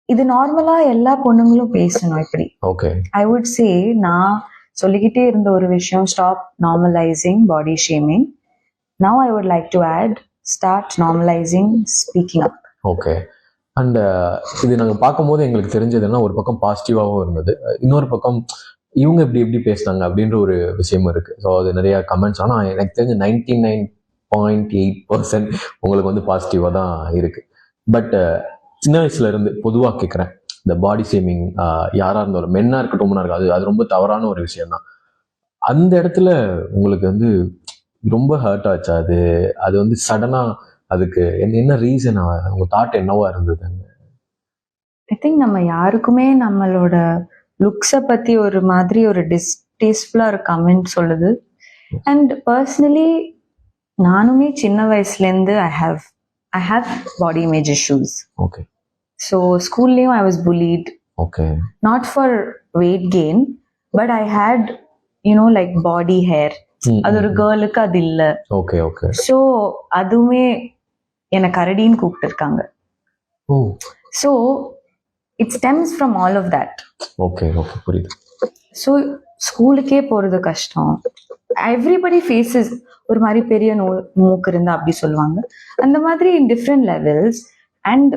இது நார்மலா எல்லா பொண்ணுங்களும் பேசணும் இப்படி. ஓகே. ஐ வுட் சே நான் சொல்லிக்கிட்டே இருந்த ஒரு விஷயம், stop normalising body shaming. Now I would like to add start normalising speaking up. Okay. And இது நாங்கள் பார்க்கும்போது எங்களுக்கு தெரிஞ்சதுன்னா ஒரு பக்கம் பாசிட்டிவாகவும் இருந்தது, இன்னொரு பக்கம் இவங்க எப்படி பேசினாங்க அப்படின்ற ஒரு விஷயமும் இருக்குது. ஸோ அது நிறையா கமெண்ட்ஸ். ஆனால் எனக்கு தெரிஞ்ச 99.8% உங்களுக்கு வந்து பாசிட்டிவாக தான் இருக்குது. பட் சின்ன வயசுலேருந்து பொதுவாக கேட்குறேன், இந்த பாடி ஷேமிங் யாராக இருந்தாலும் மென்னாக இருக்கட்டும் உமனாக இருக்கும், அது ரொம்ப தவறான ஒரு விஷயம்தான். அந்த இடத்துல உங்களுக்கு வந்து ரொம்ப ஹர்ட் ஆச்சா? அது வந்து சடனாக அதுக்கு என்ன ரீசன், உங்க தாட் என்னவா இருந்தது? ஐ திங்க் நம்ம யாருக்குமே நம்மளோட லுக்ஸை பற்றி ஒரு மாதிரி ஒரு டிஸ்டேஸ்ட்ஃபுல்லாக ஒரு கமெண்ட் சொல்லுது. அண்ட் பர்சனலி நானுமே சின்ன வயசுலேருந்து I have body image issues. Okay. So ஸ்கூல்லேயும் I was bullied. Okay. Not for weight gain, but I had like body hair. அது ஒரு கேர்ளுக்கு அது இல்லை. ஓகே. ஓகே. ஸோ அதுவுமே என்னை கரடின்னு கூப்பிட்டு இருக்காங்க. So it stems from all of that. Okay. Okay, புரியுது. ஸோ ஸ்கூலுக்கே போகிறது கஷ்டம். எவ்ரிபடி ஃபேஸஸ் ஒரு மாதிரி பெரிய மூக்கு இருந்தால் அப்படி சொல்லுவாங்க. அந்த மாதிரி இன் டிஃப்ரெண்ட் லெவல்ஸ். அண்ட்